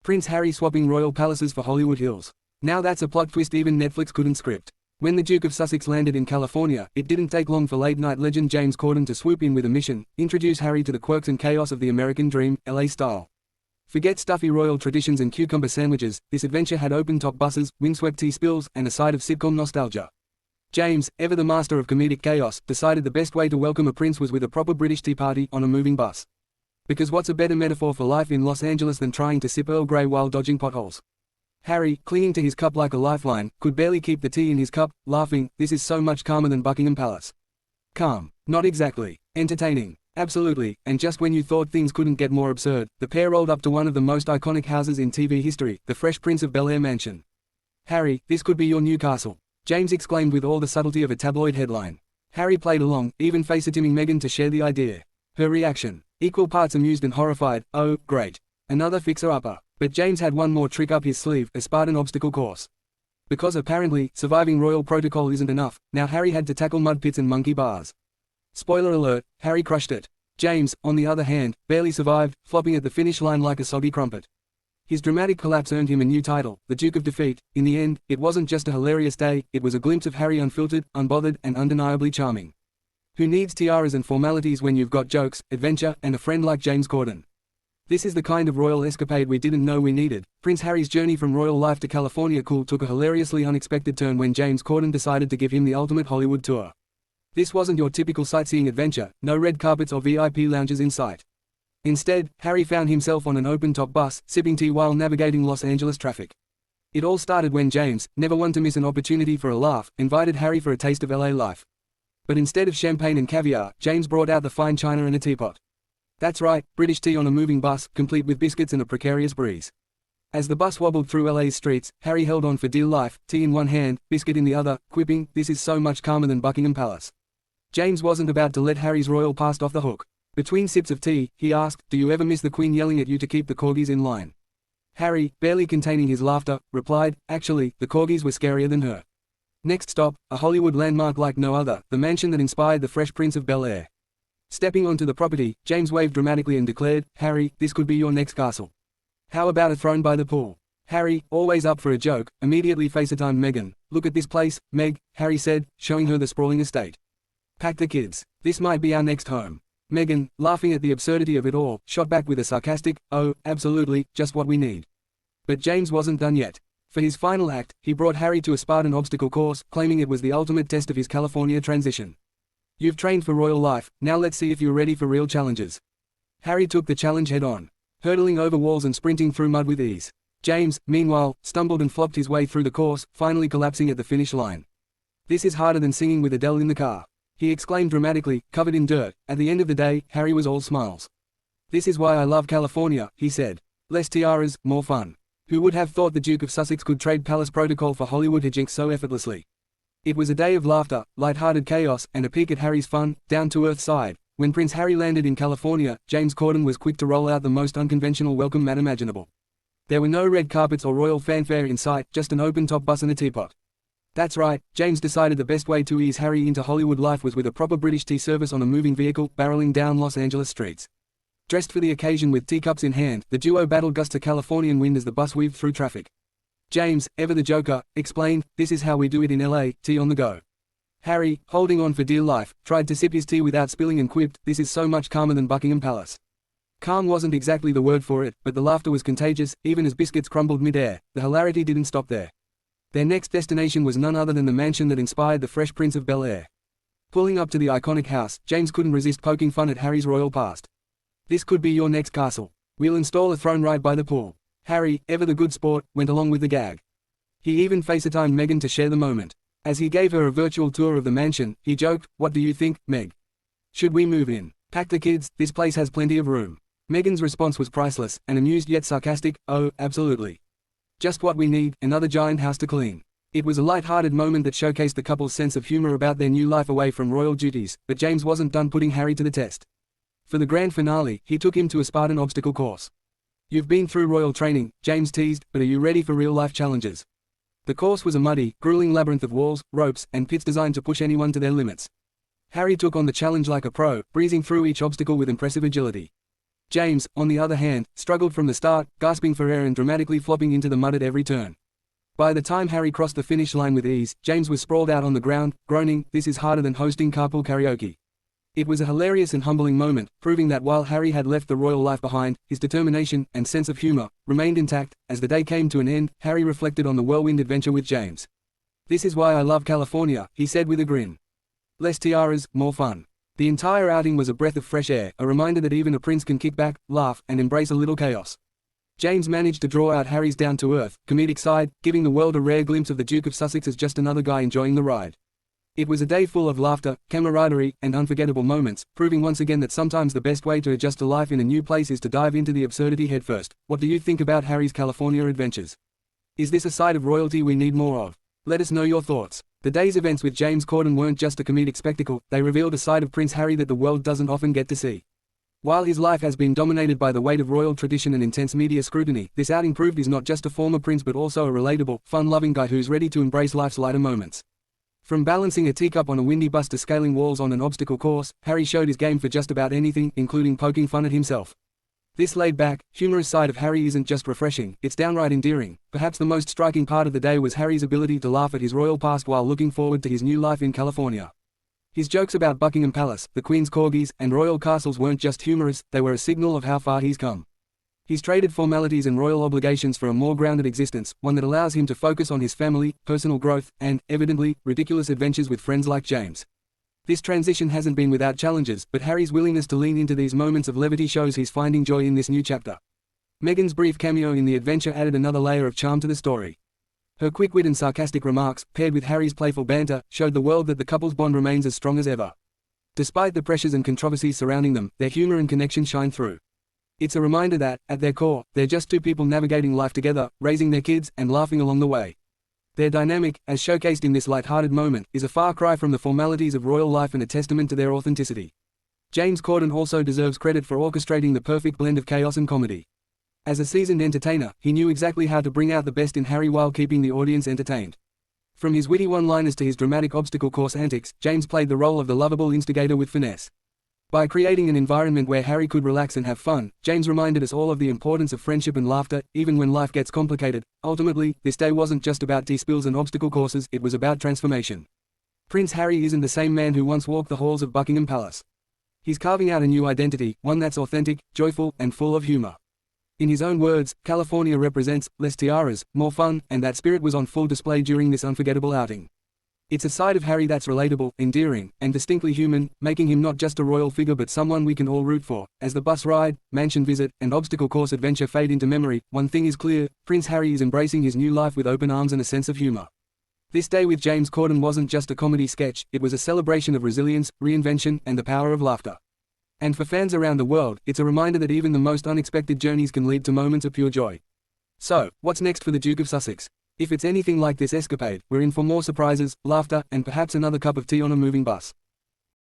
Prince Harry swapping royal palaces for Hollywood hills. Now that's a plot twist even Netflix couldn't script. When the Duke of Sussex landed in California, it didn't take long for late-night legend James Corden to swoop in with a mission: introduce Harry to the quirks and chaos of the American dream, LA style. Forget stuffy royal traditions and cucumber sandwiches, this adventure had open-top buses, windswept tea spills, and a side of sitcom nostalgia. James, ever the master of comedic chaos, decided the best way to welcome a prince was with a proper British tea party on a moving bus. Because what's a better metaphor for life in Los Angeles than trying to sip Earl Grey while dodging potholes? Harry, clinging to his cup like a lifeline, could barely keep the tea in his cup, laughing, "This is so much calmer than Buckingham Palace." Calm? Not exactly. Entertaining? Absolutely, and just when you thought things couldn't get more absurd, the pair rolled up to one of the most iconic houses in TV history, the Fresh Prince of Bel-Air mansion. "Harry, this could be your new castle," James exclaimed with all the subtlety of a tabloid headline. Harry played along, even FaceTiming Meghan to share the idea. Her reaction? Equal parts amused and horrified. "Oh, great. Another fixer-upper." But James had one more trick up his sleeve, a Spartan obstacle course. Because apparently, surviving royal protocol isn't enough, now Harry had to tackle mud pits and monkey bars. Spoiler alert, Harry crushed it. James, on the other hand, barely survived, flopping at the finish line like a soggy crumpet. His dramatic collapse earned him a new title, the Duke of Defeat. In the end, it wasn't just a hilarious day, it was a glimpse of Harry unfiltered, unbothered, and undeniably charming. Who needs tiaras and formalities when you've got jokes, adventure, and a friend like James Corden? This is the kind of royal escapade we didn't know we needed. Prince Harry's journey from royal life to California cool took a hilariously unexpected turn when James Corden decided to give him the ultimate Hollywood tour. This wasn't your typical sightseeing adventure, no red carpets or VIP lounges in sight. Instead, Harry found himself on an open-top bus, sipping tea while navigating Los Angeles traffic. It all started when James, never one to miss an opportunity for a laugh, invited Harry for a taste of LA life. But instead of champagne and caviar, James brought out the fine china and a teapot. That's right, British tea on a moving bus, complete with biscuits and a precarious breeze. As the bus wobbled through LA's streets, Harry held on for dear life, tea in one hand, biscuit in the other, quipping, "This is so much calmer than Buckingham Palace." James wasn't about to let Harry's royal past off the hook. Between sips of tea, he asked, "Do you ever miss the Queen yelling at you to keep the corgis in line?" Harry, barely containing his laughter, replied, "Actually, the corgis were scarier than her." Next stop, a Hollywood landmark like no other, the mansion that inspired the Fresh Prince of Bel-Air. Stepping onto the property, James waved dramatically and declared, "Harry, this could be your next castle. How about a throne by the pool?" Harry, always up for a joke, immediately FaceTimed Meghan. "Look at this place, Meg," Harry said, showing her the sprawling estate. "Pack the kids. This might be our next home." Meghan, laughing at the absurdity of it all, shot back with a sarcastic, "Oh, absolutely, just what we need." But James wasn't done yet. For his final act, he brought Harry to a Spartan obstacle course, claiming it was the ultimate test of his California transition. "You've trained for royal life, now let's see if you're ready for real challenges." Harry took the challenge head-on, hurdling over walls and sprinting through mud with ease. James, meanwhile, stumbled and flopped his way through the course, finally collapsing at the finish line. "This is harder than singing with Adele in the car," he exclaimed dramatically, covered in dirt. At the end of the day, Harry was all smiles. "This is why I love California," he said. "Less tiaras, more fun." Who would have thought the Duke of Sussex could trade palace protocol for Hollywood hijinks so effortlessly? It was a day of laughter, light-hearted chaos, and a peek at Harry's fun, down-to-earth side. When Prince Harry landed in California, James Corden was quick to roll out the most unconventional welcome mat imaginable. There were no red carpets or royal fanfare in sight, just an open-top bus and a teapot. That's right, James decided the best way to ease Harry into Hollywood life was with a proper British tea service on a moving vehicle, barreling down Los Angeles streets. Dressed for the occasion with teacups in hand, the duo battled gusts of Californian wind as the bus weaved through traffic. James, ever the joker, explained, "This is how we do it in LA, tea on the go." Harry, holding on for dear life, tried to sip his tea without spilling and quipped, "This is so much calmer than Buckingham Palace." Calm wasn't exactly the word for it, but the laughter was contagious, even as biscuits crumbled mid-air. The hilarity didn't stop there. Their next destination was none other than the mansion that inspired the Fresh Prince of Bel-Air. Pulling up to the iconic house, James couldn't resist poking fun at Harry's royal past. "This could be your next castle. We'll install a throne right by the pool." Harry, ever the good sport, went along with the gag. He even FaceTimed Meghan to share the moment. As he gave her a virtual tour of the mansion, he joked, "What do you think, Meg? Should we move in? Pack the kids, this place has plenty of room." Meghan's response was priceless, an amused yet sarcastic, "Oh, absolutely. Just what we need, another giant house to clean." It was a light-hearted moment that showcased the couple's sense of humor about their new life away from royal duties, but James wasn't done putting Harry to the test. For the grand finale, he took him to a Spartan obstacle course. "You've been through royal training," James teased, "but are you ready for real-life challenges?" The course was a muddy, grueling labyrinth of walls, ropes, and pits designed to push anyone to their limits. Harry took on the challenge like a pro, breezing through each obstacle with impressive agility. James, on the other hand, struggled from the start, gasping for air and dramatically flopping into the mud at every turn. By the time Harry crossed the finish line with ease, James was sprawled out on the ground, groaning, "This is harder than hosting carpool karaoke." It was a hilarious and humbling moment, proving that while Harry had left the royal life behind, his determination and sense of humor remained intact. As the day came to an end, Harry reflected on the whirlwind adventure with James. "This is why I love California," he said with a grin. "Less tiaras, more fun." The entire outing was a breath of fresh air, a reminder that even a prince can kick back, laugh, and embrace a little chaos. James managed to draw out Harry's down-to-earth, comedic side, giving the world a rare glimpse of the Duke of Sussex as just another guy enjoying the ride. It was a day full of laughter, camaraderie, and unforgettable moments, proving once again that sometimes the best way to adjust to life in a new place is to dive into the absurdity headfirst. What do you think about Harry's California adventures? Is this a side of royalty we need more of? Let us know your thoughts. The day's events with James Corden weren't just a comedic spectacle, they revealed a side of Prince Harry that the world doesn't often get to see. While his life has been dominated by the weight of royal tradition and intense media scrutiny, this outing proved he's not just a former prince but also a relatable, fun-loving guy who's ready to embrace life's lighter moments. From balancing a teacup on a windy bus to scaling walls on an obstacle course, Harry showed his game for just about anything, including poking fun at himself. This laid-back, humorous side of Harry isn't just refreshing, it's downright endearing. Perhaps the most striking part of the day was Harry's ability to laugh at his royal past while looking forward to his new life in California. His jokes about Buckingham Palace, the Queen's corgis, and royal castles weren't just humorous, they were a signal of how far he's come. He's traded formalities and royal obligations for a more grounded existence, one that allows him to focus on his family, personal growth, and, evidently, ridiculous adventures with friends like James. This transition hasn't been without challenges, but Harry's willingness to lean into these moments of levity shows he's finding joy in this new chapter. Meghan's brief cameo in the adventure added another layer of charm to the story. Her quick wit and sarcastic remarks, paired with Harry's playful banter, showed the world that the couple's bond remains as strong as ever. Despite the pressures and controversies surrounding them, their humor and connection shine through. It's a reminder that, at their core, they're just two people navigating life together, raising their kids, and laughing along the way. Their dynamic, as showcased in this light-hearted moment, is a far cry from the formalities of royal life and a testament to their authenticity. James Corden also deserves credit for orchestrating the perfect blend of chaos and comedy. As a seasoned entertainer, he knew exactly how to bring out the best in Harry while keeping the audience entertained. From his witty one-liners to his dramatic obstacle course antics, James played the role of the lovable instigator with finesse. By creating an environment where Harry could relax and have fun, James reminded us all of the importance of friendship and laughter, even when life gets complicated. Ultimately, this day wasn't just about tea spills and obstacle courses, it was about transformation. Prince Harry isn't the same man who once walked the halls of Buckingham Palace. He's carving out a new identity, one that's authentic, joyful, and full of humor. In his own words, California represents less tiaras, more fun, and that spirit was on full display during this unforgettable outing. It's a side of Harry that's relatable, endearing, and distinctly human, making him not just a royal figure but someone we can all root for. As the bus ride, mansion visit, and obstacle course adventure fade into memory, one thing is clear: Prince Harry is embracing his new life with open arms and a sense of humor. This day with James Corden wasn't just a comedy sketch, it was a celebration of resilience, reinvention, and the power of laughter. And for fans around the world, it's a reminder that even the most unexpected journeys can lead to moments of pure joy. So, what's next for the Duke of Sussex? If it's anything like this escapade, we're in for more surprises, laughter, and perhaps another cup of tea on a moving bus.